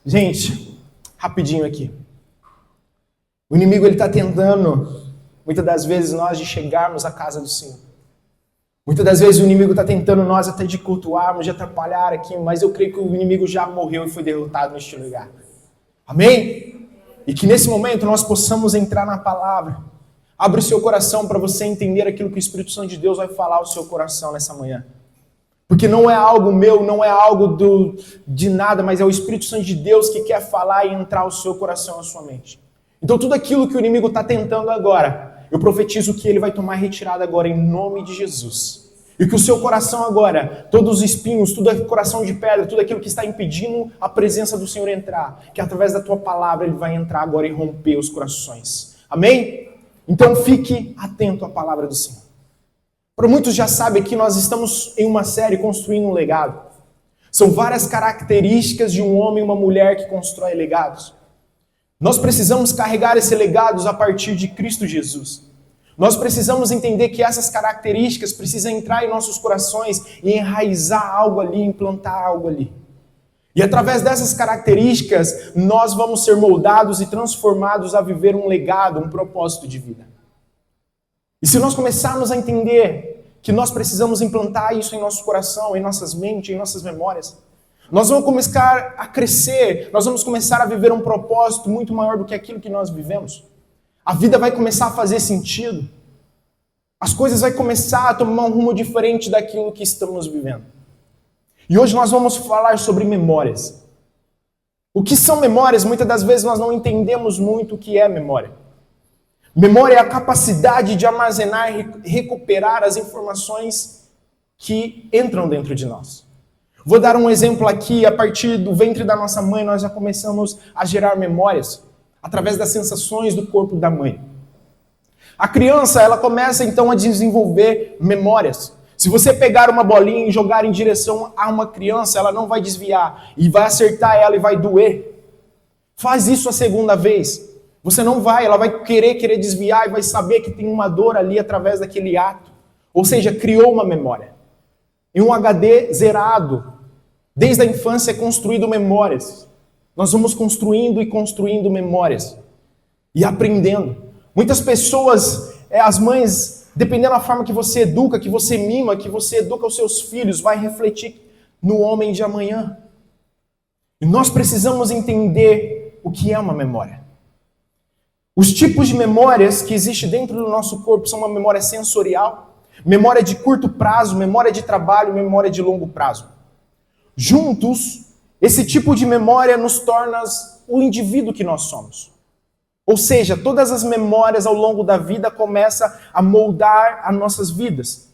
Gente, rapidinho aqui. O inimigo ele está tentando, muitas das vezes, nós de chegarmos à casa do Senhor. Muitas das vezes o inimigo está tentando nós até de cultuarmos, de atrapalhar aqui, mas eu creio que o inimigo já morreu e foi derrotado neste lugar. Amém? E que nesse momento nós possamos entrar na palavra. Abre o seu coração para você entender aquilo que o Espírito Santo de Deus vai falar ao seu coração nessa manhã. Porque não é algo meu, não é algo de nada, mas é o Espírito Santo de Deus que quer falar e entrar ao seu coração, à sua mente. Então tudo aquilo que o inimigo está tentando agora, eu profetizo que ele vai tomar retirada agora em nome de Jesus. E que o seu coração agora, todos os espinhos, tudo é coração de pedra, tudo aquilo que está impedindo a presença do Senhor entrar, que através da tua palavra ele vai entrar agora e romper os corações. Amém? Então fique atento à palavra do Senhor. Para muitos já sabem que nós estamos em uma série construindo um legado. São várias características de um homem e uma mulher que constrói legados. Nós precisamos carregar esses legados a partir de Cristo Jesus. Nós precisamos entender que essas características precisam entrar em nossos corações e enraizar algo ali, implantar algo ali. E através dessas características, nós vamos ser moldados e transformados a viver um legado, um propósito de vida. E se nós começarmos a entender que nós precisamos implantar isso em nosso coração, em nossas mentes, em nossas memórias, nós vamos começar a crescer, nós vamos começar a viver um propósito muito maior do que aquilo que nós vivemos. A vida vai começar a fazer sentido. As coisas vão começar a tomar um rumo diferente daquilo que estamos vivendo. E hoje nós vamos falar sobre memórias. O que são memórias? Muitas das vezes nós não entendemos muito o que é memória. Memória é a capacidade de armazenar e recuperar as informações que entram dentro de nós. Vou dar um exemplo aqui. A partir do ventre da nossa mãe, nós já começamos a gerar memórias através das sensações do corpo da mãe. A criança, ela começa então a desenvolver memórias. Se você pegar uma bolinha e jogar em direção a uma criança, ela não vai desviar e vai acertar ela e vai doer. Faz isso a segunda vez. Você não vai, ela vai querer desviar e vai saber que tem uma dor ali através daquele ato. Ou seja, criou uma memória. Em um HD zerado, desde a infância é construído memórias. Nós vamos construindo e construindo memórias. E aprendendo. Muitas pessoas, as mães, dependendo da forma que você educa, que você mima, que você educa os seus filhos, vai refletir no homem de amanhã. E nós precisamos entender o que é uma memória. Os tipos de memórias que existem dentro do nosso corpo são uma memória sensorial, memória de curto prazo, memória de trabalho, memória de longo prazo. Juntos, esse tipo de memória nos torna o indivíduo que nós somos. Ou seja, todas as memórias ao longo da vida começam a moldar as nossas vidas.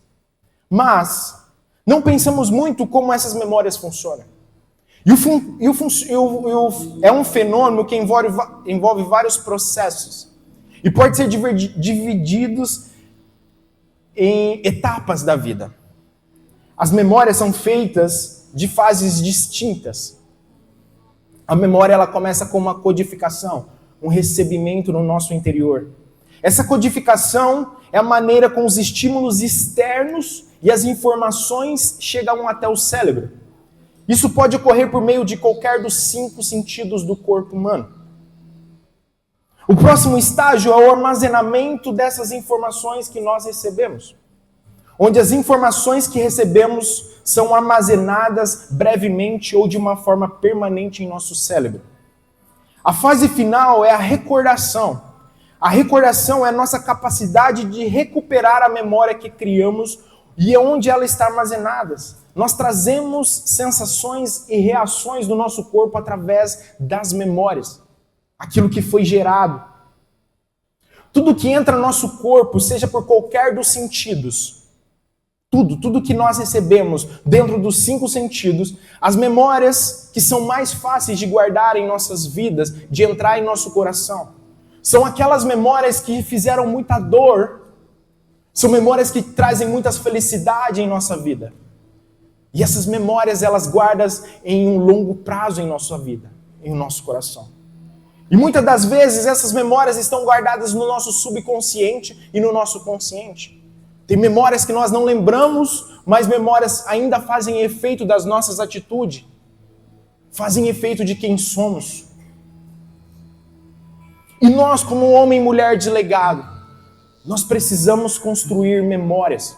Mas não pensamos muito como essas memórias funcionam. É um fenômeno que envolve vários processos e pode ser divididos em etapas da vida. As memórias são feitas de fases distintas. A memória ela começa com uma codificação, um recebimento no nosso interior. Essa codificação é a maneira como os estímulos externos e as informações chegam até o cérebro. Isso pode ocorrer por meio de qualquer dos 5 sentidos do corpo humano. O próximo estágio é o armazenamento dessas informações que nós recebemos, onde as informações que recebemos são armazenadas brevemente ou de uma forma permanente em nosso cérebro. A fase final é a recordação. A recordação é a nossa capacidade de recuperar a memória que criamos e onde ela está armazenada. Nós trazemos sensações e reações do nosso corpo através das memórias. Aquilo que foi gerado. Tudo que entra no nosso corpo, seja por qualquer dos sentidos, tudo que nós recebemos dentro dos 5 sentidos, as memórias que são mais fáceis de guardar em nossas vidas, de entrar em nosso coração, são aquelas memórias que fizeram muita dor, são memórias que trazem muita felicidade em nossa vida. E essas memórias, elas guardam em um longo prazo em nossa vida, em nosso coração. E muitas das vezes essas memórias estão guardadas no nosso subconsciente e no nosso consciente. Tem memórias que nós não lembramos, mas memórias ainda fazem efeito das nossas atitudes. fazem efeito de quem somos. E nós, como homem e mulher de legado, nós precisamos construir memórias.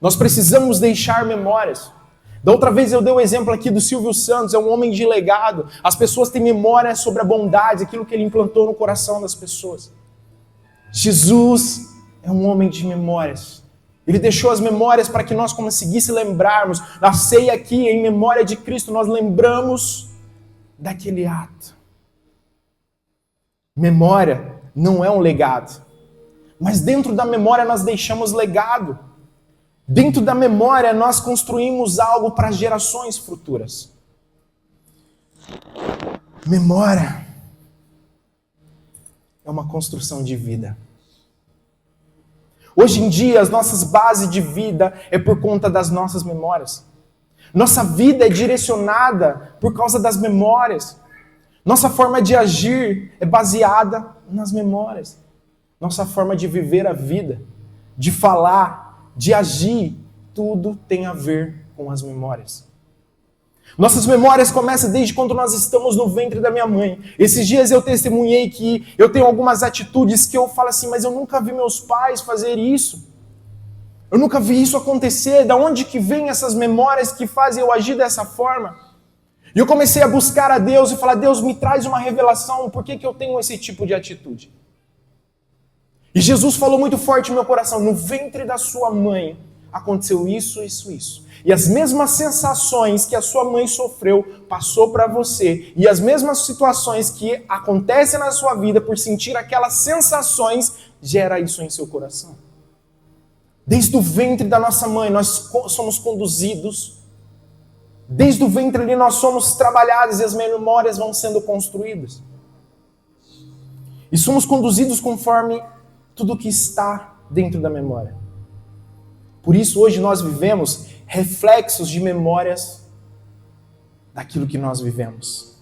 Nós precisamos deixar memórias. Da outra vez eu dei o exemplo aqui do Silvio Santos, é um homem de legado. As pessoas têm memória sobre a bondade, aquilo que ele implantou no coração das pessoas. Jesus é um homem de memórias. Ele deixou as memórias para que nós conseguíssemos lembrarmos. Na ceia aqui, em memória de Cristo, nós lembramos daquele ato. Memória não é um legado. Mas dentro da memória nós deixamos legado. Dentro da memória nós construímos algo para gerações futuras. Memória é uma construção de vida. Hoje em dia, as nossas bases de vida é por conta das nossas memórias. Nossa vida é direcionada por causa das memórias. Nossa forma de agir é baseada nas memórias. Nossa forma de viver a vida, de falar, de agir, tudo tem a ver com as memórias. Nossas memórias começam desde quando nós estamos no ventre da minha mãe. Esses dias eu testemunhei que eu tenho algumas atitudes que eu falo assim, mas eu nunca vi meus pais fazer isso. Eu nunca vi isso acontecer. Da onde que vem essas memórias que fazem eu agir dessa forma? E eu comecei a buscar a Deus e falar, Deus, me traz uma revelação, por que eu tenho esse tipo de atitude? E Jesus falou muito forte no meu coração, no ventre da sua mãe aconteceu isso, isso, isso. E as mesmas sensações que a sua mãe sofreu, passou para você. E as mesmas situações que acontecem na sua vida por sentir aquelas sensações, gera isso em seu coração. Desde o ventre da nossa mãe, nós somos conduzidos. Desde o ventre ali nós somos trabalhados e as memórias vão sendo construídas. E somos conduzidos conforme tudo que está dentro da memória. Por isso hoje nós vivemos reflexos de memórias daquilo que nós vivemos.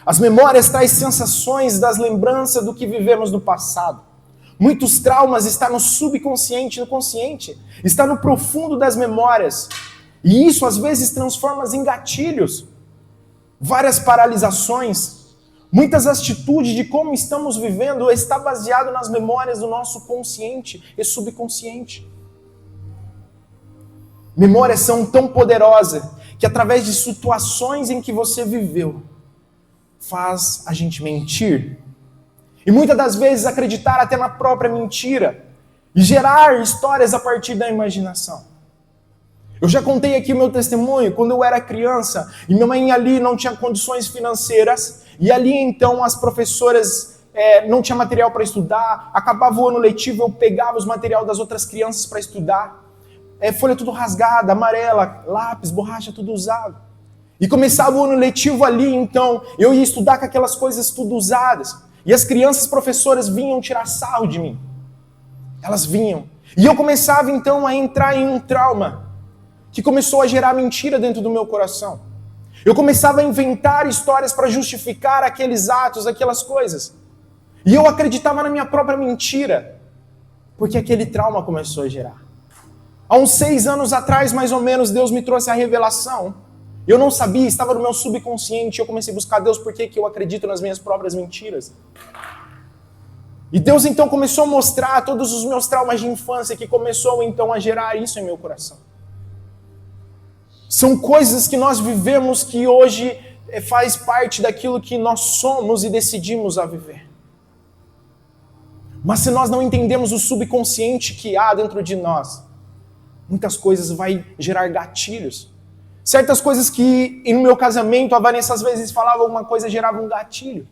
As memórias trazem sensações das lembranças do que vivemos no passado. Muitos traumas estão no subconsciente e no consciente. Está no profundo das memórias. E isso às vezes transforma em gatilhos. Várias paralisações. Muitas atitudes de como estamos vivendo está baseado nas memórias do nosso consciente e subconsciente. Memórias são tão poderosas que através de situações em que você viveu, faz a gente mentir. E muitas das vezes acreditar até na própria mentira e gerar histórias a partir da imaginação. Eu já contei aqui o meu testemunho, quando eu era criança, e minha mãe ali não tinha condições financeiras, e ali então as professoras não tinham material para estudar, acabava o ano letivo, eu pegava os materiais das outras crianças para estudar, folha tudo rasgada, amarela, lápis, borracha, tudo usado. E começava o ano letivo ali, então, eu ia estudar com aquelas coisas tudo usadas, e as crianças professoras vinham tirar sarro de mim. Elas vinham. E eu começava então a entrar em um trauma, que começou a gerar mentira dentro do meu coração. Eu começava a inventar histórias para justificar aqueles atos, aquelas coisas. E eu acreditava na minha própria mentira, porque aquele trauma começou a gerar. Há uns 6 anos atrás, mais ou menos, Deus me trouxe a revelação. Eu não sabia, estava no meu subconsciente, eu comecei a buscar Deus porque eu acredito nas minhas próprias mentiras. E Deus então começou a mostrar todos os meus traumas de infância, que começou então a gerar isso em meu coração. São coisas que nós vivemos que hoje faz parte daquilo que nós somos e decidimos a viver. Mas se nós não entendemos o subconsciente que há dentro de nós, muitas coisas vai gerar gatilhos. Certas coisas que, no meu casamento, a Vanessa às vezes falava alguma coisa, gerava um gatilho.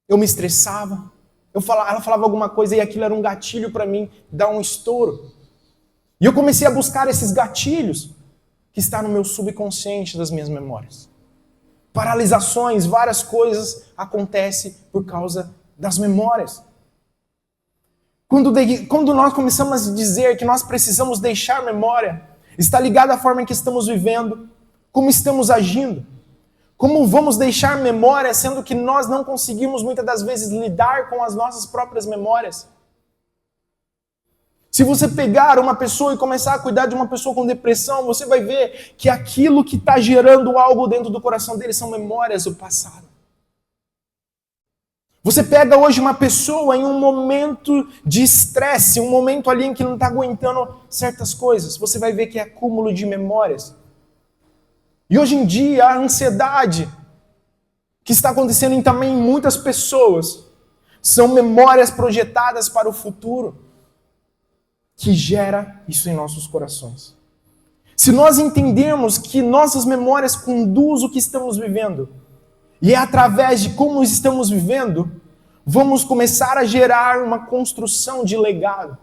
Eu me estressava, ela falava alguma coisa e aquilo era um gatilho para mim, dar um estouro. E eu comecei a buscar esses gatilhos que está no meu subconsciente das minhas memórias. Paralisações, várias coisas acontecem por causa das memórias. Quando nós começamos a dizer que nós precisamos deixar memória, está ligado à forma em que estamos vivendo, como estamos agindo. Como vamos deixar memória, sendo que nós não conseguimos muitas das vezes lidar com as nossas próprias memórias. Se você pegar uma pessoa e começar a cuidar de uma pessoa com depressão, você vai ver que aquilo que está gerando algo dentro do coração dele são memórias do passado. Você pega hoje uma pessoa em um momento de estresse, um momento ali em que não está aguentando certas coisas, você vai ver que é acúmulo de memórias. E hoje em dia, a ansiedade que está acontecendo também em muitas pessoas são memórias projetadas para o futuro que gera isso em nossos corações. Se nós entendermos que nossas memórias conduzem o que estamos vivendo, e é através de como estamos vivendo, vamos começar a gerar uma construção de legado.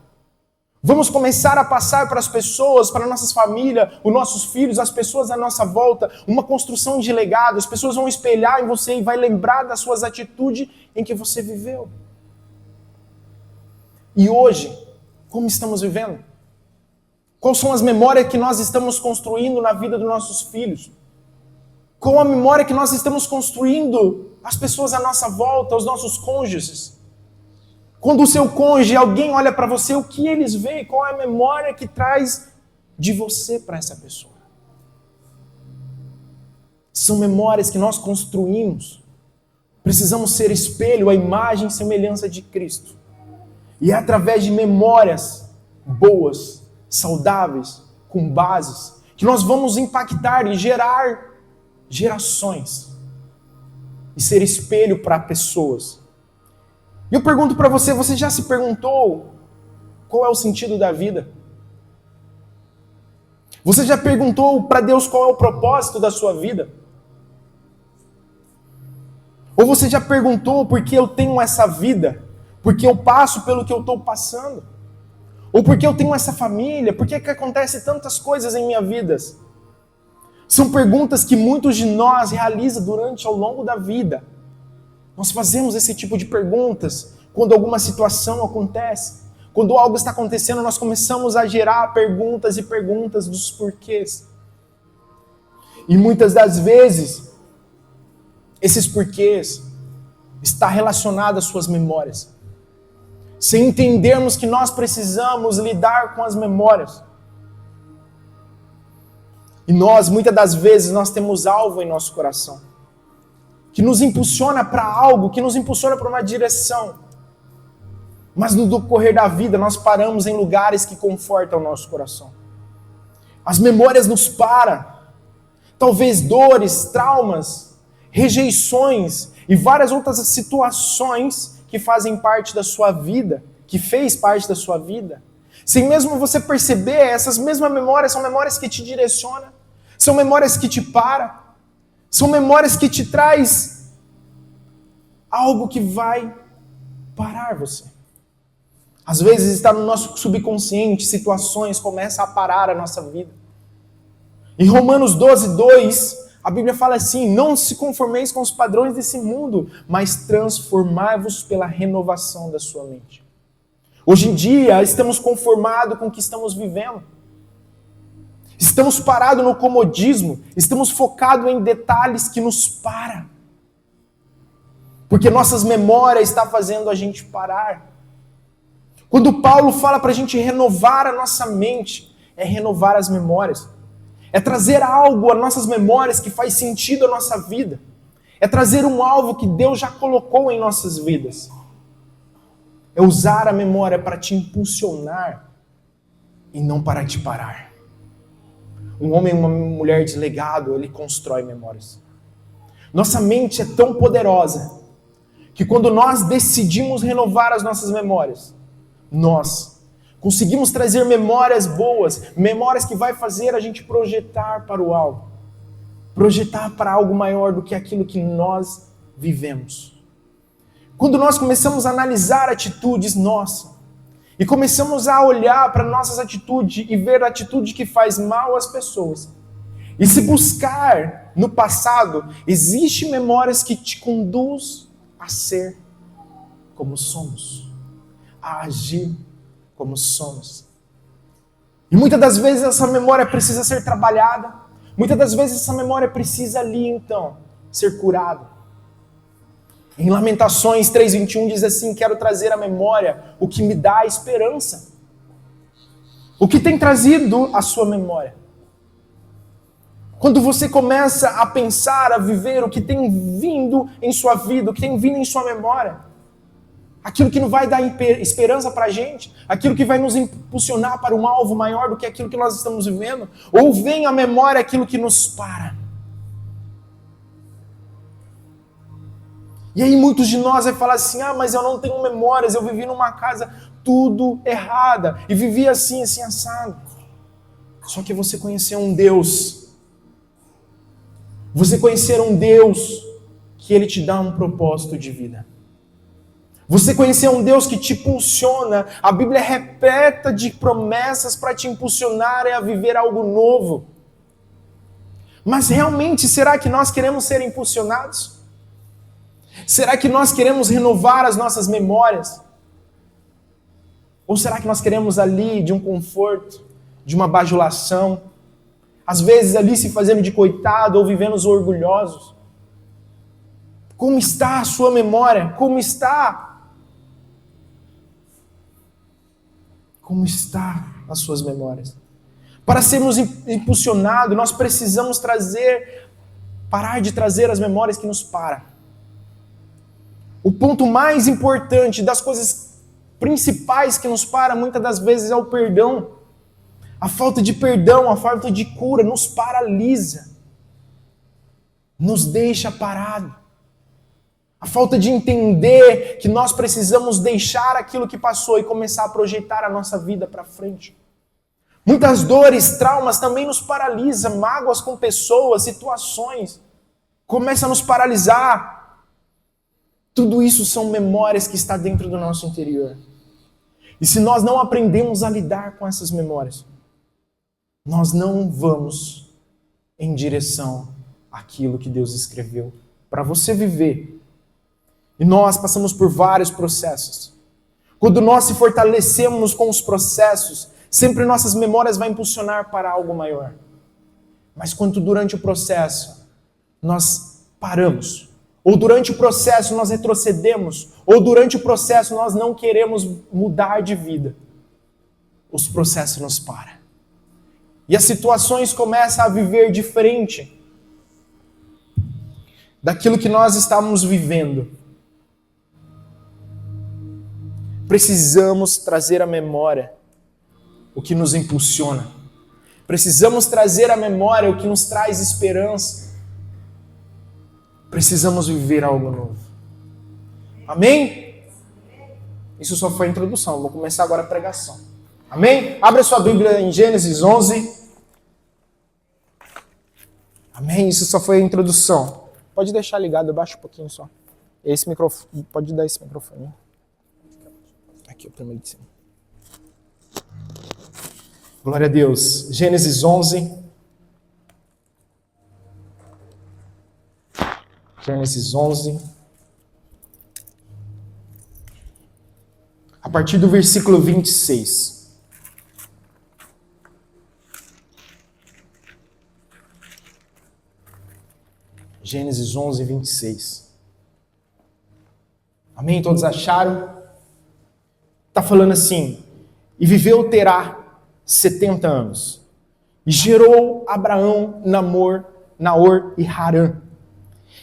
Vamos começar a passar para as pessoas, para nossas famílias, os nossos filhos, as pessoas à nossa volta, uma construção de legado. As pessoas vão espelhar em você e vai lembrar das suas atitudes em que você viveu. E hoje, como estamos vivendo? Quais são as memórias que nós estamos construindo na vida dos nossos filhos? Qual a memória que nós estamos construindo as pessoas à nossa volta, os nossos cônjuges? Quando o seu cônjuge, alguém olha para você, o que eles veem? Qual é a memória que traz de você para essa pessoa? São memórias que nós construímos. Precisamos ser espelho, a imagem e semelhança de Cristo. E é através de memórias boas, saudáveis, com bases, que nós vamos impactar e gerar gerações. E ser espelho para pessoas. E eu pergunto para você, você já se perguntou qual é o sentido da vida? Você já perguntou para Deus qual é o propósito da sua vida? Ou você já perguntou por que eu tenho essa vida? Por que eu passo pelo que eu estou passando? Ou por que eu tenho essa família? Por que acontecem tantas coisas em minha vida? São perguntas que muitos de nós realizam durante ao longo da vida. Nós fazemos esse tipo de perguntas quando alguma situação acontece. Quando algo está acontecendo, nós começamos a gerar perguntas e perguntas dos porquês. E muitas das vezes, esses porquês estão relacionados às suas memórias. Sem entendermos que nós precisamos lidar com as memórias. E nós, muitas das vezes, nós temos algo em nosso coração. Que nos impulsiona para algo, que nos impulsiona para uma direção. Mas no decorrer da vida, nós paramos em lugares que confortam o nosso coração. As memórias nos param. Talvez dores, traumas, rejeições e várias outras situações que fazem parte da sua vida, que fez parte da sua vida. Sem mesmo você perceber, essas mesmas memórias são memórias que te direcionam, são memórias que te param, são memórias que te traz algo que vai parar você. Às vezes está no nosso subconsciente, situações começam a parar a nossa vida. Em Romanos 12:2, a Bíblia fala assim: não se conformeis com os padrões desse mundo, mas transformai-vos pela renovação da sua mente. Hoje em dia, estamos conformados com o que estamos vivendo. Estamos parados no comodismo, estamos focados em detalhes que nos param. Porque nossas memórias estão fazendo a gente parar. Quando Paulo fala para a gente renovar a nossa mente, é renovar as memórias. É trazer algo às nossas memórias que faz sentido à nossa vida. É trazer um alvo que Deus já colocou em nossas vidas. É usar a memória para te impulsionar e não para te parar. Um homem e uma mulher deslegado, ele constrói memórias. Nossa mente é tão poderosa que quando nós decidimos renovar as nossas memórias, nós conseguimos trazer memórias boas, memórias que vai fazer a gente projetar para o algo. Projetar para algo maior do que aquilo que nós vivemos. Quando nós começamos a analisar atitudes nossas, e começamos a olhar para nossas atitudes e ver a atitude que faz mal às pessoas, e se buscar no passado, existem memórias que te conduz a ser como somos, a agir como somos. E muitas das vezes essa memória precisa ser trabalhada, muitas das vezes essa memória precisa ali então ser curada. Em Lamentações 3:21 diz assim: quero trazer à memória o que me dá esperança. O que tem trazido a sua memória? Quando você começa a pensar, a viver o que tem vindo em sua vida, o que tem vindo em sua memória, aquilo que não vai dar esperança para a gente, aquilo que vai nos impulsionar para um alvo maior do que aquilo que nós estamos vivendo, ou vem à memória aquilo que nos para. E aí muitos de nós vai falar assim, mas eu não tenho memórias, eu vivi numa casa tudo errada, e vivi assim, assim, assado. Só que você conheceu um Deus, você conhecer um Deus que Ele te dá um propósito de vida. Você conhecer um Deus que te impulsiona, a Bíblia é repleta de promessas para te impulsionar a viver algo novo. Mas realmente, será que nós queremos ser impulsionados? Será que nós queremos renovar as nossas memórias? Ou será que nós queremos ali de um conforto, de uma bajulação, às vezes ali se fazendo de coitado ou vivendo os orgulhosos? Como está a sua memória? Como está as suas memórias? Para sermos impulsionados, nós precisamos parar de trazer as memórias que nos param. O ponto mais importante das coisas principais que nos para muitas das vezes é o perdão. A falta de perdão, a falta de cura nos paralisa, nos deixa parado. A falta de entender que nós precisamos deixar aquilo que passou e começar a projetar a nossa vida para frente. Muitas dores, traumas também nos paralisam, mágoas com pessoas, situações, começam a nos paralisar. Tudo isso são memórias que estão dentro do nosso interior. E se nós não aprendemos a lidar com essas memórias, nós não vamos em direção àquilo que Deus escreveu para você viver. E nós passamos por vários processos. Quando nós se fortalecemos com os processos, sempre nossas memórias vão impulsionar para algo maior. Mas quando durante o processo nós paramos, ou durante o processo nós retrocedemos, ou durante o processo nós não queremos mudar de vida, os processos nos param. E as situações começam a viver diferente daquilo que nós estávamos vivendo. Precisamos trazer à memória o que nos impulsiona. Precisamos trazer à memória o que nos traz esperança. Precisamos viver algo novo. Amém? Isso só foi a introdução. Vou começar agora a pregação. Amém? Abra sua Bíblia em Gênesis 11. Amém? Isso só foi a introdução. Pode deixar ligado, abaixa um pouquinho só. Esse microfone, pode dar esse microfone. Aqui, o primeiro de cima. Glória a Deus. Gênesis 11. Gênesis 11. A partir do versículo 26. Gênesis 11, 26. Amém? Todos acharam? Está falando assim: e viveu Terá 70 anos, e gerou Abraão, Naor e Harã.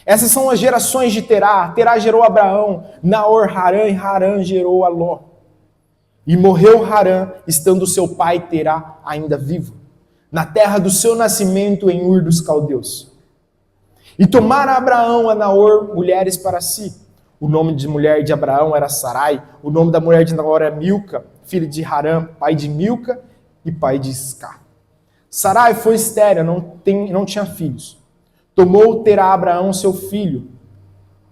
Essas são as gerações de Terá. Terá gerou Abraão, Naor, Harã, e Harã gerou a Ló. E morreu Harã, estando seu pai Terá ainda vivo, na terra do seu nascimento em Ur dos Caldeus. E tomara Abraão a Naor mulheres para si. O nome de mulher de Abraão era Sarai, o nome da mulher de Naor era Milca, filha de Harã, pai de Milca e pai de Isca. Sarai foi estéril, não tinha filhos. Tomou Terá Abraão seu filho,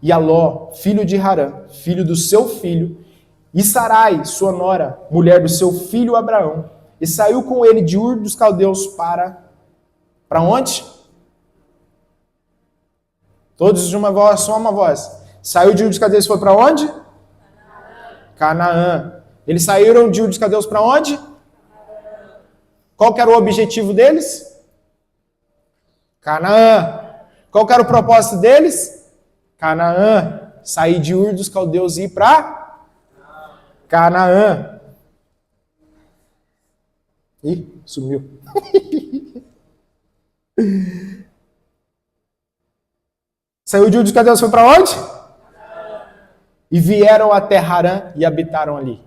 e Aló, filho de Harã, filho do seu filho, e Sarai, sua nora, mulher do seu filho Abraão, e saiu com ele de Ur dos Caldeus para onde? Todos de uma voz, só uma voz. Saiu de Ur dos Caldeus e foi para onde? Canaã. Eles saíram de Ur dos Caldeus para onde? Qual que era o objetivo deles? Canaã. Qual que era o propósito deles? Canaã. Sair de Ur dos Caldeus e ir para Canaã. Ih, sumiu. Saiu de Ur dos Caldeus, foi para onde? E vieram até Harã e habitaram ali.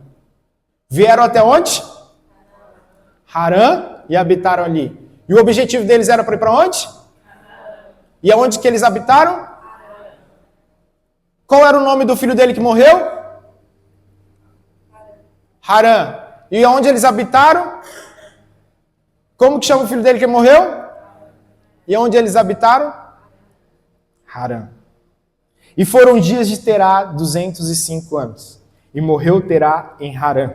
Vieram até onde? Harã e habitaram ali. E o objetivo deles era para ir para onde? E aonde que eles habitaram? Qual era o nome do filho dele que morreu? Harã. E aonde eles habitaram? Como que chama o filho dele que morreu? E aonde eles habitaram? Harã. E foram dias de Terá 205 anos. E morreu Terá em Harã.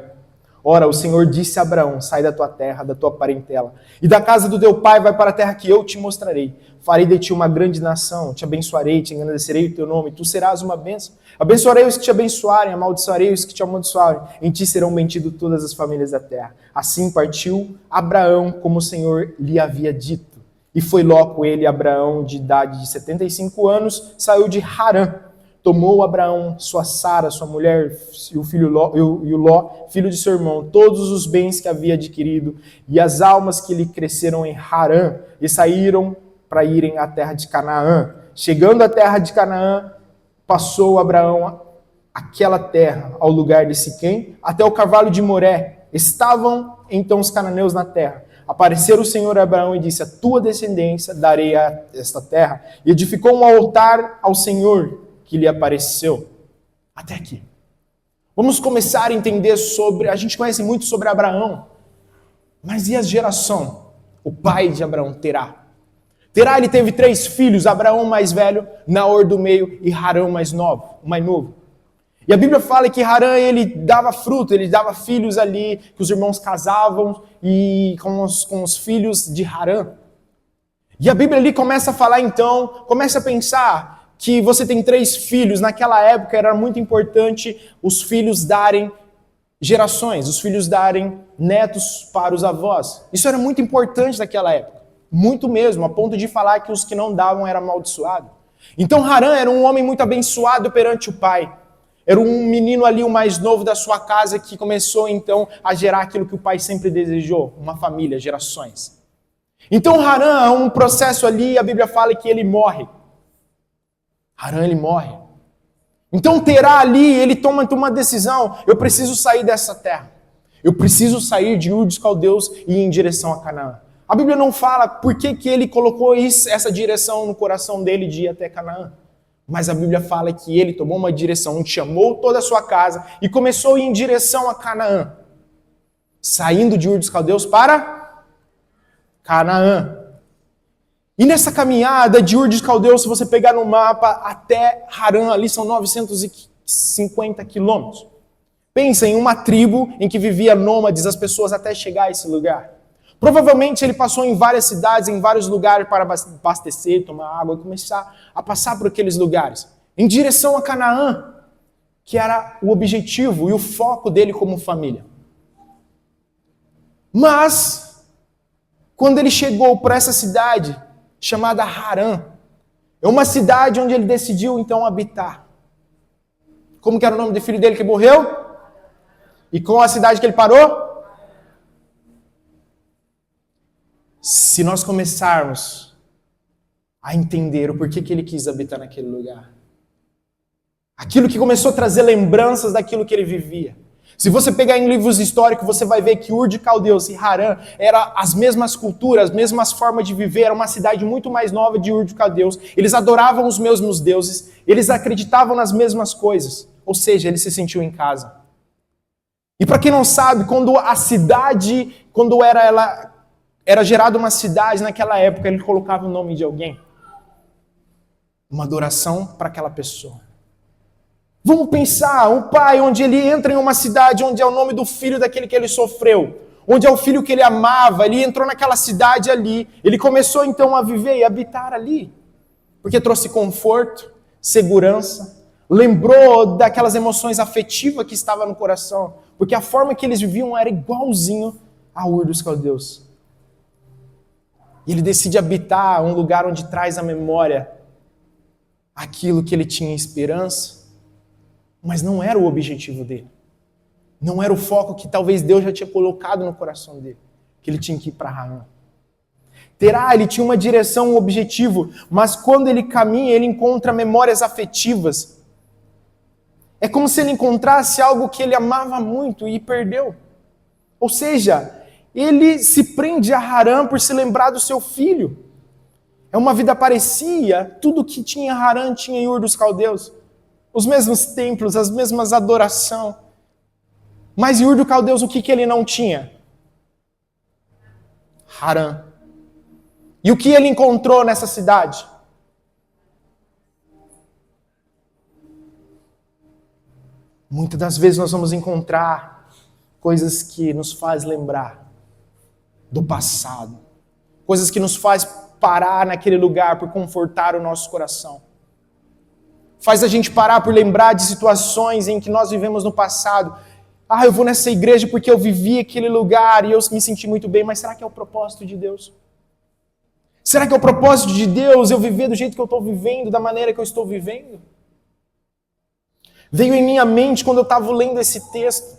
Ora, o Senhor disse a Abraão, sai da tua terra, da tua parentela, e da casa do teu pai vai para a terra que eu te mostrarei. Farei de ti uma grande nação, te abençoarei, te engrandecerei o teu nome, tu serás uma bênção. Abençoarei os que te abençoarem, amaldiçoarei os que te amaldiçoarem. Em ti serão benditas todas as famílias da terra. Assim partiu Abraão, como o Senhor lhe havia dito. E foi logo ele, Abraão, de idade de 75 anos, saiu de Harã. Tomou Abraão sua Sara, sua mulher, e o Ló, filho de seu irmão, todos os bens que havia adquirido, e as almas que lhe cresceram em Harã, e saíram para irem à terra de Canaã. Chegando à terra de Canaã, passou Abraão aquela terra, ao lugar de Siquém, até o carvalho de Moré. Estavam então os cananeus na terra. Apareceu o Senhor a Abraão e disse, a tua descendência darei a esta terra. E edificou um altar ao Senhor, que lhe apareceu. Até aqui. Vamos começar a entender sobre... A gente conhece muito sobre Abraão. Mas e a geração? O pai de Abraão, Terá. Terá, ele teve 3 filhos. Abraão mais velho, Naor do meio e Harã mais novo. E a Bíblia fala que Harã, ele dava fruto, ele dava filhos ali, que os irmãos casavam e com os filhos de Harã. E a Bíblia ali começa a falar então, começa a pensar... que você tem 3 filhos, naquela época era muito importante os filhos darem gerações, os filhos darem netos para os avós. Isso era muito importante naquela época, muito mesmo, a ponto de falar que os que não davam eram amaldiçoados. Então Harã era um homem muito abençoado perante o pai. Era um menino ali, o mais novo da sua casa, que começou então a gerar aquilo que o pai sempre desejou, uma família, gerações. Então Harã, um processo ali, a Bíblia fala que ele morre. Harã, ele morre. Então Terá ali, ele toma uma decisão, eu preciso sair dessa terra. Eu preciso sair de Ur dos Caldeus e ir em direção a Canaã. A Bíblia não fala por que ele colocou essa direção no coração dele de ir até Canaã. Mas a Bíblia fala que ele tomou uma direção, chamou toda a sua casa e começou a ir em direção a Canaã. Saindo de Ur dos Caldeus para Canaã. E nessa caminhada de Ur dos Caldeus, se você pegar no mapa até Harã, ali são 950 quilômetros. Pensa em uma tribo em que vivia nômades, as pessoas até chegar a esse lugar. Provavelmente ele passou em várias cidades, em vários lugares para abastecer, tomar água e começar a passar por aqueles lugares. Em direção a Canaã, que era o objetivo e o foco dele como família. Mas, quando ele chegou para essa cidade, chamada Harã, é uma cidade onde ele decidiu então habitar. Como que era o nome do filho dele que morreu? E com a cidade que ele parou? Se nós começarmos a entender o porquê que ele quis habitar naquele lugar, aquilo que começou a trazer lembranças daquilo que ele vivia. Se você pegar em livros históricos, você vai ver que Ur de Caldeus e Harã eram as mesmas culturas, as mesmas formas de viver, era uma cidade muito mais nova de Ur de Caldeus. Eles adoravam os mesmos deuses, eles acreditavam nas mesmas coisas, ou seja, ele se sentiu em casa. E para quem não sabe, quando a cidade, ela era gerada uma cidade naquela época, ele colocava o nome de alguém. Uma adoração para aquela pessoa. Vamos pensar, um pai onde ele entra em uma cidade onde é o nome do filho daquele que ele sofreu, onde é o filho que ele amava, ele entrou naquela cidade ali, ele começou então a viver e habitar ali, porque trouxe conforto, segurança, lembrou daquelas emoções afetivas que estavam no coração, porque a forma que eles viviam era igualzinho a Ur dos Caldeus. E ele decide habitar um lugar onde traz à memória aquilo que ele tinha esperança, mas não era o objetivo dele. Não era o foco que talvez Deus já tinha colocado no coração dele. que ele tinha que ir para Harã. Terá, ele tinha uma direção, um objetivo, mas quando ele caminha, ele encontra memórias afetivas. É como se ele encontrasse algo que ele amava muito e perdeu. Ou seja, ele se prende a Harã por se lembrar do seu filho. É uma vida parecia, tudo que tinha em Harã tinha em Ur dos Caldeus. Os mesmos templos, as mesmas adorações. Mas em Ur dos Caldeus, o que ele não tinha? Harã. E o que ele encontrou nessa cidade? Muitas das vezes nós vamos encontrar coisas que nos faz lembrar do passado. Coisas que nos faz parar naquele lugar por confortar o nosso coração. Faz a gente parar por lembrar de situações em que nós vivemos no passado. Eu vou nessa igreja porque eu vivi aquele lugar e eu me senti muito bem, mas será que é o propósito de Deus? Será que é o propósito de Deus eu viver do jeito que eu estou vivendo, da maneira que eu estou vivendo? Veio em minha mente quando eu estava lendo esse texto,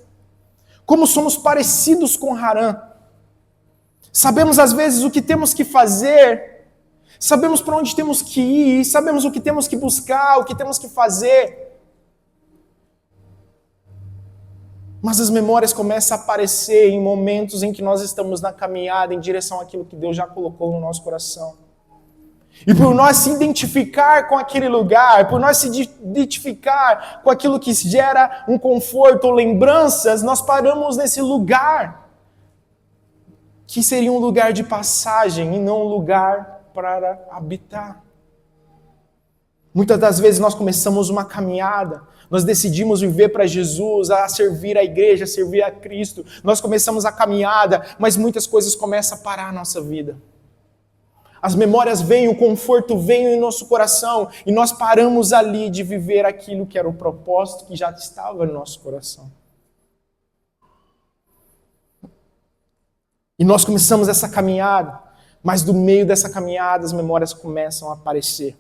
como somos parecidos com Harã. Sabemos às vezes o que temos que fazer, sabemos para onde temos que ir, sabemos o que temos que buscar, o que temos que fazer. Mas as memórias começam a aparecer em momentos em que nós estamos na caminhada em direção àquilo que Deus já colocou no nosso coração. E por nós se identificar com aquele lugar, por nós se identificar com aquilo que gera um conforto ou lembranças, nós paramos nesse lugar, que seria um lugar de passagem e não um lugar para habitar. Muitas das vezes nós começamos uma caminhada, nós decidimos viver para Jesus, a servir a igreja, a servir a Cristo. Nós começamos a caminhada, mas muitas coisas começam a parar a nossa vida. As memórias vêm, o conforto vem em nosso coração e nós paramos ali de viver aquilo que era o propósito que já estava no nosso coração. E nós começamos essa caminhada, mas do meio dessa caminhada as memórias começam a aparecer.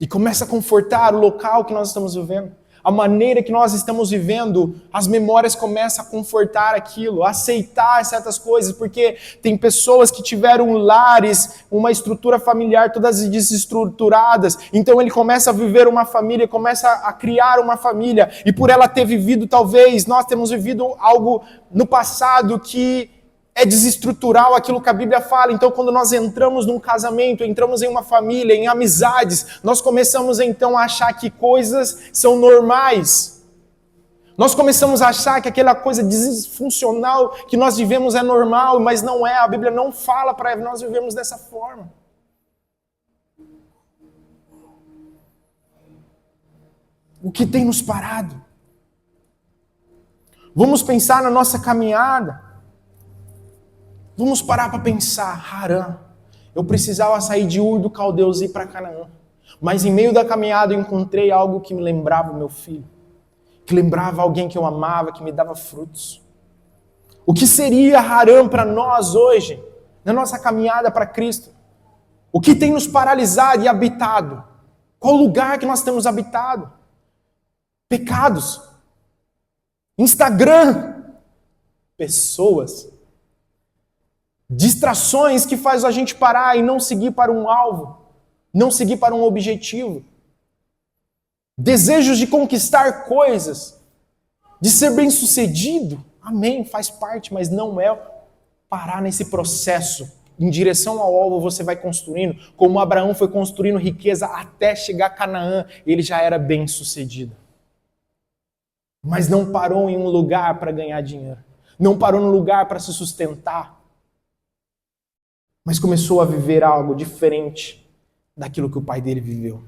E começa a confortar o local que nós estamos vivendo. A maneira que nós estamos vivendo, as memórias começam a confortar aquilo, a aceitar certas coisas, porque tem pessoas que tiveram lares, uma estrutura familiar todas desestruturadas, então ele começa a viver uma família, começa a criar uma família, e por ela ter vivido, talvez, nós temos vivido algo no passado que é desestrutural aquilo que a Bíblia fala. Então, quando nós entramos num casamento, entramos em uma família, em amizades, nós começamos então a achar que coisas são normais. Nós começamos a achar que aquela coisa disfuncional que nós vivemos é normal, mas não é. A Bíblia não fala para nós vivermos dessa forma. O que tem nos parado? Vamos pensar na nossa caminhada. Vamos parar para pensar, Harã, eu precisava sair de Ur dos Caldeus e ir para Canaã. Mas em meio da caminhada eu encontrei algo que me lembrava o meu filho. Que lembrava alguém que eu amava, que me dava frutos. O que seria Harã para nós hoje, na nossa caminhada para Cristo? O que tem nos paralisado e habitado? Qual lugar que nós temos habitado? Pecados. Instagram. Pessoas. Distrações que faz a gente parar e não seguir para um alvo, não seguir para um objetivo. Desejos de conquistar coisas, de ser bem-sucedido. Amém, faz parte, mas não é parar nesse processo. Em direção ao alvo você vai construindo, como Abraão foi construindo riqueza até chegar a Canaã, ele já era bem-sucedido. Mas não parou em um lugar para ganhar dinheiro, não parou num lugar para se sustentar, mas começou a viver algo diferente daquilo que o pai dele viveu.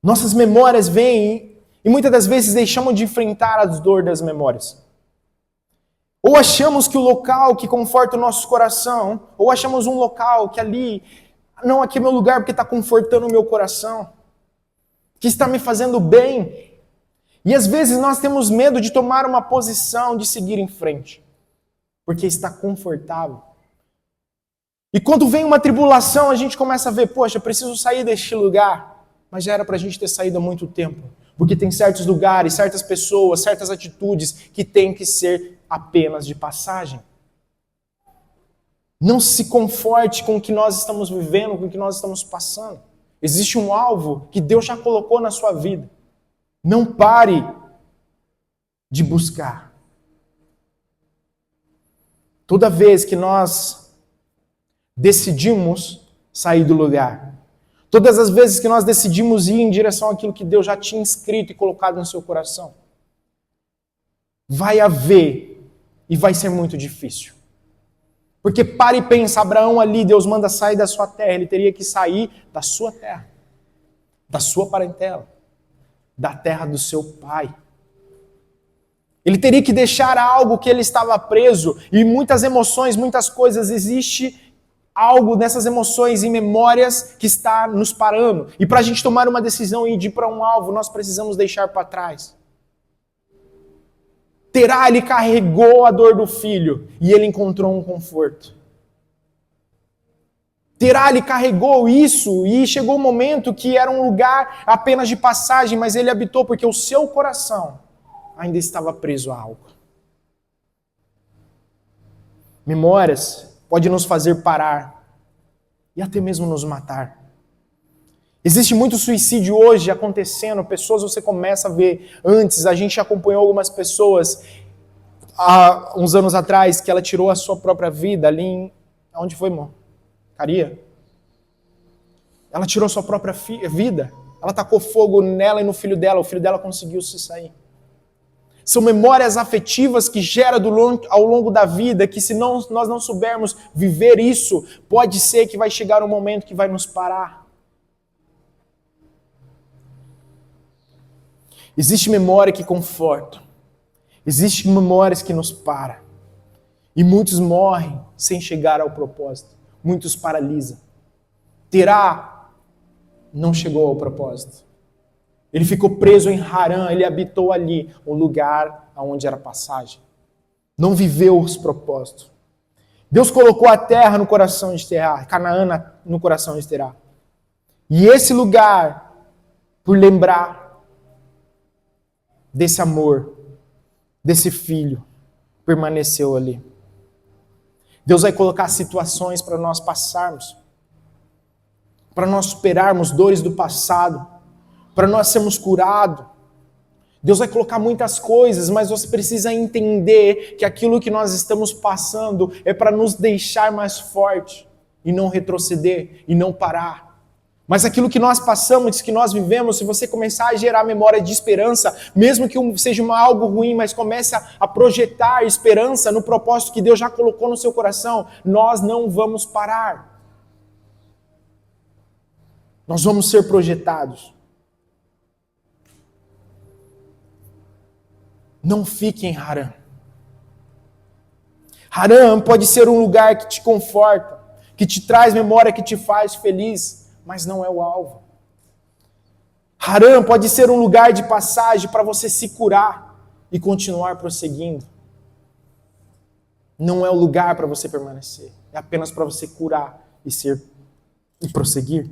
Nossas memórias vêm e muitas das vezes deixamos de enfrentar as dores das memórias. Ou achamos que o local que conforta o nosso coração, ou achamos um local que ali, não, aqui é meu lugar porque está confortando o meu coração, que está me fazendo bem. E às vezes nós temos medo de tomar uma posição, de seguir em frente, porque está confortável. E quando vem uma tribulação, a gente começa a ver, poxa, eu preciso sair deste lugar. Mas já era para a gente ter saído há muito tempo. Porque tem certos lugares, certas pessoas, certas atitudes que têm que ser apenas de passagem. Não se conforte com o que nós estamos vivendo, com o que nós estamos passando. Existe um alvo que Deus já colocou na sua vida. Não pare de buscar. Toda vez que nós decidimos sair do lugar, todas as vezes que nós decidimos ir em direção àquilo que Deus já tinha escrito e colocado no seu coração, vai haver e vai ser muito difícil. Porque para e pensa, Abraão ali, Deus manda sair da sua terra, ele teria que sair da sua terra, da sua parentela, da terra do seu pai. Ele teria que deixar algo que ele estava preso, e muitas emoções, muitas coisas, existe algo nessas emoções e memórias que está nos parando. E para a gente tomar uma decisão e ir para um alvo, nós precisamos deixar para trás. Terá, ele carregou a dor do filho e ele encontrou um conforto. Terá, ele carregou isso e chegou um momento que era um lugar apenas de passagem, mas ele habitou porque o seu coração ainda estava preso a algo. Memórias podem nos fazer parar e até mesmo nos matar. Existe muito suicídio hoje acontecendo, pessoas você começa a ver. Antes, a gente acompanhou algumas pessoas, há uns anos atrás, que ela tirou a sua própria vida ali em... Onde foi, irmão? Caria? Ela tirou a sua própria vida. Ela tacou fogo nela e no filho dela. O filho dela conseguiu se sair. São memórias afetivas que geram ao longo da vida, que se nós não soubermos viver isso, pode ser que vai chegar um momento que vai nos parar. Existe memória que conforta. Existem memórias que nos param. E muitos morrem sem chegar ao propósito. Muitos paralisam. Terá não chegou ao propósito. Ele ficou preso em Harã, ele habitou ali, um lugar onde era passagem. Não viveu os propósitos. Deus colocou a terra no coração de Terá, Canaã no coração de Terá. E esse lugar, por lembrar desse amor, desse filho, permaneceu ali. Deus vai colocar situações para nós passarmos, para nós superarmos dores do passado, para nós sermos curados. Deus vai colocar muitas coisas, mas você precisa entender que aquilo que nós estamos passando é para nos deixar mais forte e não retroceder e não parar. Mas aquilo que nós passamos, que nós vivemos, se você começar a gerar memória de esperança, mesmo que seja algo ruim, mas comece a projetar esperança no propósito que Deus já colocou no seu coração, nós não vamos parar. Nós vamos ser projetados. Não fique em Harã. Harã pode ser um lugar que te conforta, que te traz memória, que te faz feliz, mas não é o alvo. Harã pode ser um lugar de passagem para você se curar e continuar prosseguindo. Não é o lugar para você permanecer, é apenas para você curar e prosseguir.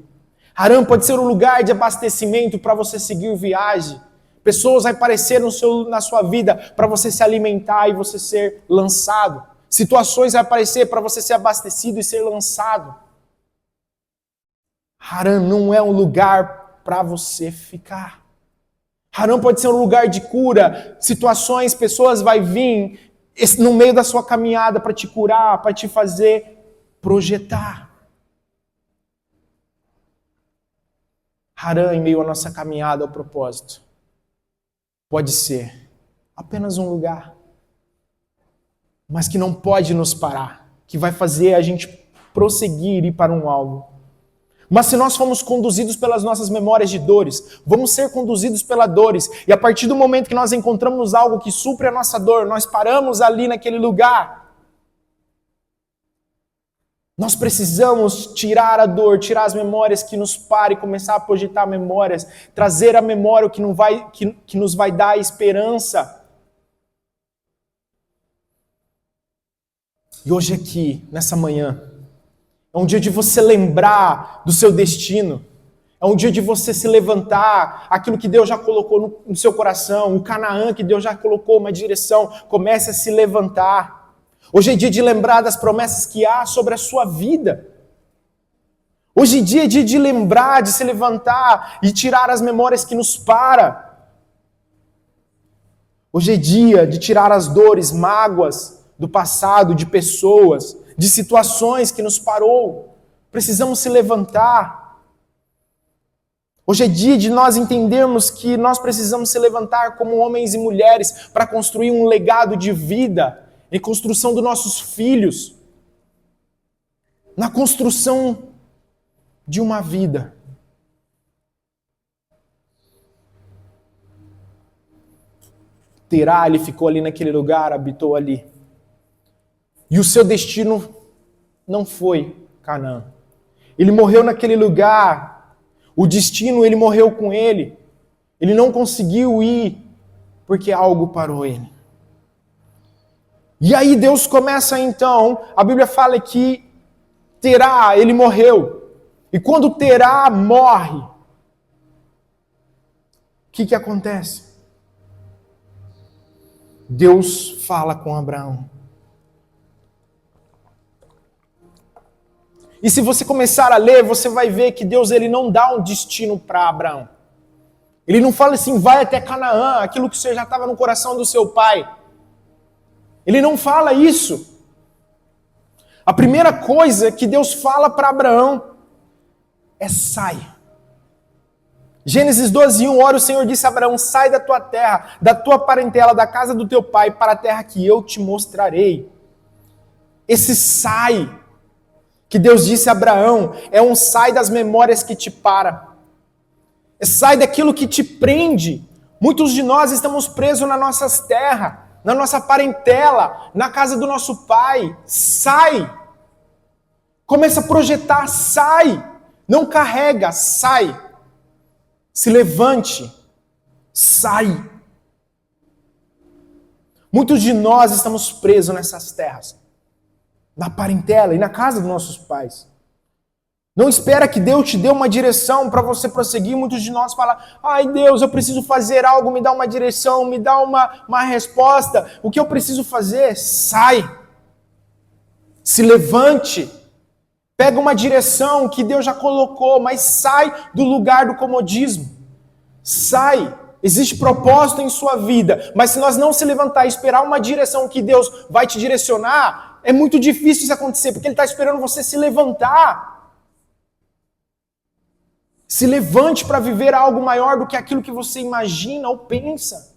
Harã pode ser um lugar de abastecimento para você seguir viagem. Pessoas vão aparecer na sua vida para você se alimentar e você ser lançado. Situações vão aparecer para você ser abastecido e ser lançado. Harã não é um lugar para você ficar. Harã pode ser um lugar de cura. Situações, pessoas vão vir no meio da sua caminhada para te curar, para te fazer projetar. Harã, em meio à nossa caminhada ao propósito, pode ser apenas um lugar, mas que não pode nos parar, que vai fazer a gente prosseguir e ir para um alvo. Mas se nós formos conduzidos pelas nossas memórias de dores, vamos ser conduzidos pelas dores, e a partir do momento que nós encontramos algo que supre a nossa dor, nós paramos ali naquele lugar. Nós precisamos tirar a dor, tirar as memórias que nos parem, começar a projetar memórias, trazer a memória o que nos vai dar esperança. E hoje aqui, nessa manhã, é um dia de você lembrar do seu destino. É um dia de você se levantar, aquilo que Deus já colocou no seu coração, o Canaã que Deus já colocou uma direção, comece a se levantar. Hoje é dia de lembrar das promessas que há sobre a sua vida. Hoje é dia de lembrar, de se levantar e tirar as memórias que nos param. Hoje é dia de tirar as dores, mágoas do passado, de pessoas, de situações que nos parou. Precisamos se levantar. Hoje é dia de nós entendermos que nós precisamos se levantar como homens e mulheres para construir um legado de vida, em construção dos nossos filhos, na construção de uma vida. Terá, ele ficou ali naquele lugar, habitou ali. E o seu destino não foi Canaã. Ele morreu naquele lugar. O destino, ele morreu com ele. Ele não conseguiu ir porque algo parou ele. E aí Deus começa então, a Bíblia fala que Terá, ele morreu. E quando Terá morre, o que acontece? Deus fala com Abraão. E se você começar a ler, você vai ver que Deus ele não dá um destino para Abraão. Ele não fala assim, vai até Canaã, aquilo que você já estava no coração do seu pai. Ele não fala isso. A primeira coisa que Deus fala para Abraão é sai. Gênesis 12:1, ora o Senhor disse a Abraão, sai da tua terra, da tua parentela, da casa do teu pai, para a terra que eu te mostrarei. Esse sai que Deus disse a Abraão é um sai das memórias que te para. É sai daquilo que te prende. Muitos de nós estamos presos nas nossas terras, na nossa parentela, na casa do nosso pai. Sai. Começa a projetar, sai. Não carrega, sai. Se levante, sai. Muitos de nós estamos presos nessas terras, na parentela e na casa dos nossos pais. Não espera que Deus te dê uma direção para você prosseguir. Muitos de nós falam, ai Deus, eu preciso fazer algo, me dá uma direção, me dá uma resposta. O que eu preciso fazer? Sai. Se levante. Pega uma direção que Deus já colocou, mas sai do lugar do comodismo. Sai. Existe propósito em sua vida, mas se nós não se levantar e esperar uma direção que Deus vai te direcionar, é muito difícil isso acontecer, porque Ele está esperando você se levantar. Se levante para viver algo maior do que aquilo que você imagina ou pensa.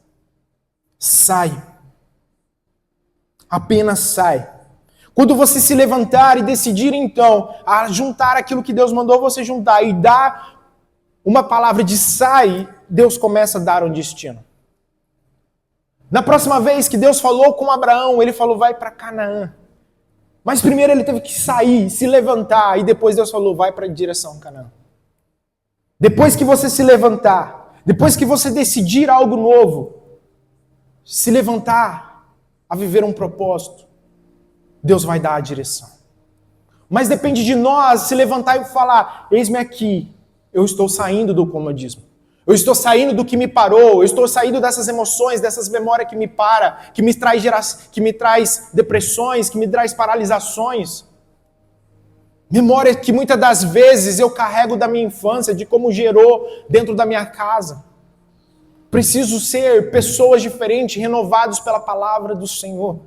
Sai. Apenas sai. Quando você se levantar e decidir, então, a juntar aquilo que Deus mandou você juntar e dar uma palavra de sai, Deus começa a dar um destino. Na próxima vez que Deus falou com Abraão, Ele falou, vai para Canaã. Mas primeiro ele teve que sair, se levantar, e depois Deus falou, vai para a direção Canaã. Depois que você se levantar, depois que você decidir algo novo, se levantar a viver um propósito, Deus vai dar a direção. Mas depende de nós se levantar e falar, eis-me aqui, eu estou saindo do comodismo. Eu estou saindo do que me parou, eu estou saindo dessas emoções, dessas memórias que me para, que me traz depressões, que me traz paralisações. Memória que muitas das vezes eu carrego da minha infância, de como gerou dentro da minha casa. Preciso ser pessoas diferentes, renovados pela palavra do Senhor.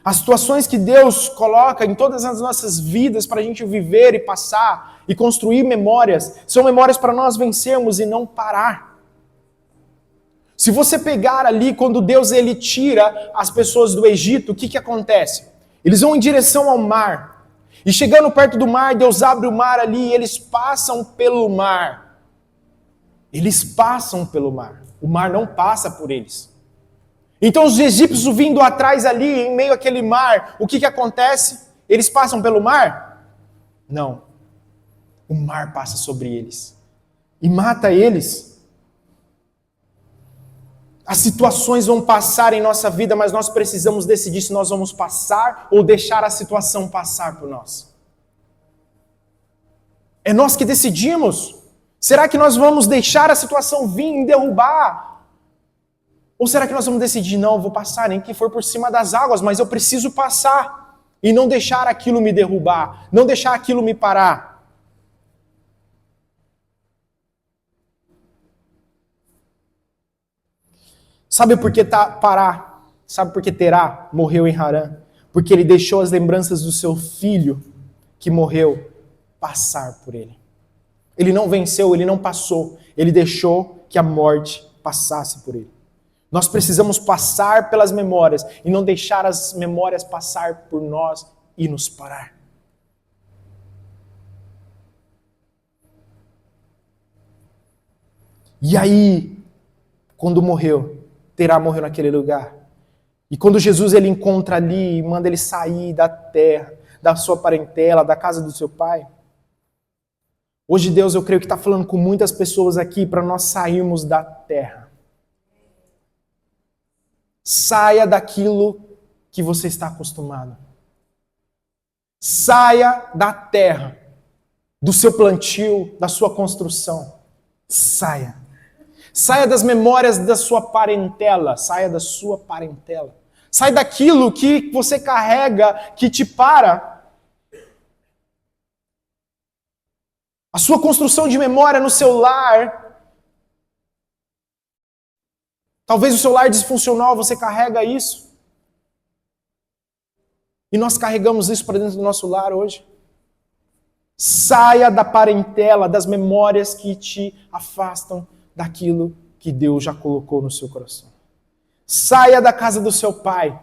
As situações que Deus coloca em todas as nossas vidas para a gente viver e passar e construir memórias, são memórias para nós vencermos e não parar. Se você pegar ali, quando Deus ele tira as pessoas do Egito, o que acontece? Eles vão em direção ao mar. E chegando perto do mar, Deus abre o mar ali e eles passam pelo mar. Eles passam pelo mar. O mar não passa por eles. Então os egípcios vindo atrás ali, em meio àquele mar, o que acontece? Eles passam pelo mar? Não. O mar passa sobre eles. E mata eles. As situações vão passar em nossa vida, mas nós precisamos decidir se nós vamos passar ou deixar a situação passar por nós. É nós que decidimos. Será que nós vamos deixar a situação vir e derrubar? Ou será que nós vamos decidir, não, eu vou passar, nem que for por cima das águas, mas eu preciso passar e não deixar aquilo me derrubar, não deixar aquilo me parar? Sabe por que Pará? Sabe por que Terá morreu em Harã? Porque ele deixou as lembranças do seu filho que morreu passar por ele. Ele não venceu, ele não passou, ele deixou que a morte passasse por ele. Nós precisamos passar pelas memórias e não deixar as memórias passar por nós e nos parar. E aí, quando morreu, Terá morreu naquele lugar. E quando Jesus ele encontra ali e manda ele sair da terra, da sua parentela, da casa do seu pai. Hoje Deus, eu creio que está falando com muitas pessoas aqui para nós sairmos da terra. Saia daquilo que você está acostumado. Saia da terra, do seu plantio, da sua construção. Saia. Saia das memórias da sua parentela. Saia da sua parentela. Saia daquilo que você carrega, que te para. A sua construção de memória no seu lar. Talvez o seu lar disfuncional, você carrega isso. E nós carregamos isso para dentro do nosso lar hoje. Saia da parentela, das memórias que te afastam daquilo que Deus já colocou no seu coração. Saia da casa do seu pai.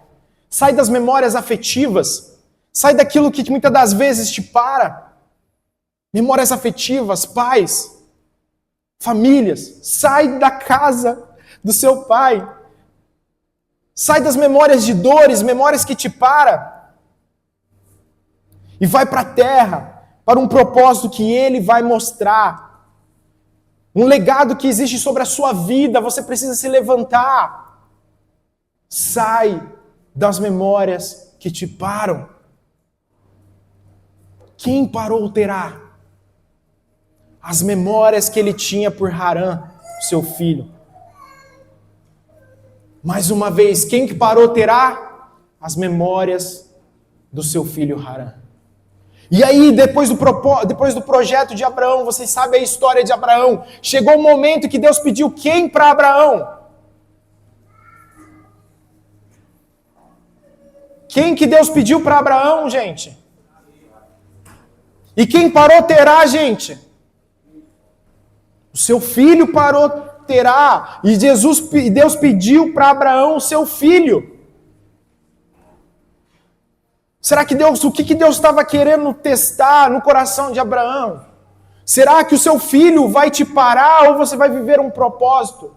Sai das memórias afetivas. Sai daquilo que muitas das vezes te para. Memórias afetivas, pais, famílias. Sai da casa do seu pai. Sai das memórias de dores, memórias que te param. E vai para a terra, para um propósito que Ele vai mostrar. Um legado que existe sobre a sua vida, você precisa se levantar. Sai das memórias que te param. Quem parou Terá? As memórias que ele tinha por Harã, seu filho. Mais uma vez, quem que parou Terá? As memórias do seu filho Harã. E aí, depois do projeto de Abraão, vocês sabem a história de Abraão. Chegou o momento que Deus pediu quem para Abraão? Quem que Deus pediu para Abraão, gente? E quem parou Terá, gente? O seu filho parou Terá. E Deus pediu para Abraão o seu filho. Será que o que Deus estava querendo testar no coração de Abraão? Será que o seu filho vai te parar ou você vai viver um propósito?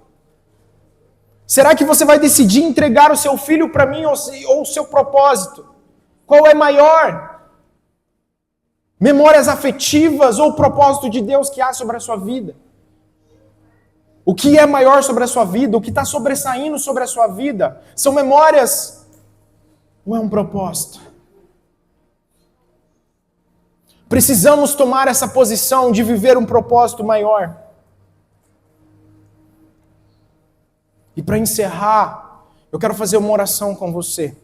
Será que você vai decidir entregar o seu filho para mim ou o seu propósito? Qual é maior? Memórias afetivas ou o propósito de Deus que há sobre a sua vida? O que é maior sobre a sua vida? O que está sobressaindo sobre a sua vida? São memórias ou é um propósito? Precisamos tomar essa posição de viver um propósito maior. E para encerrar, eu quero fazer uma oração com você.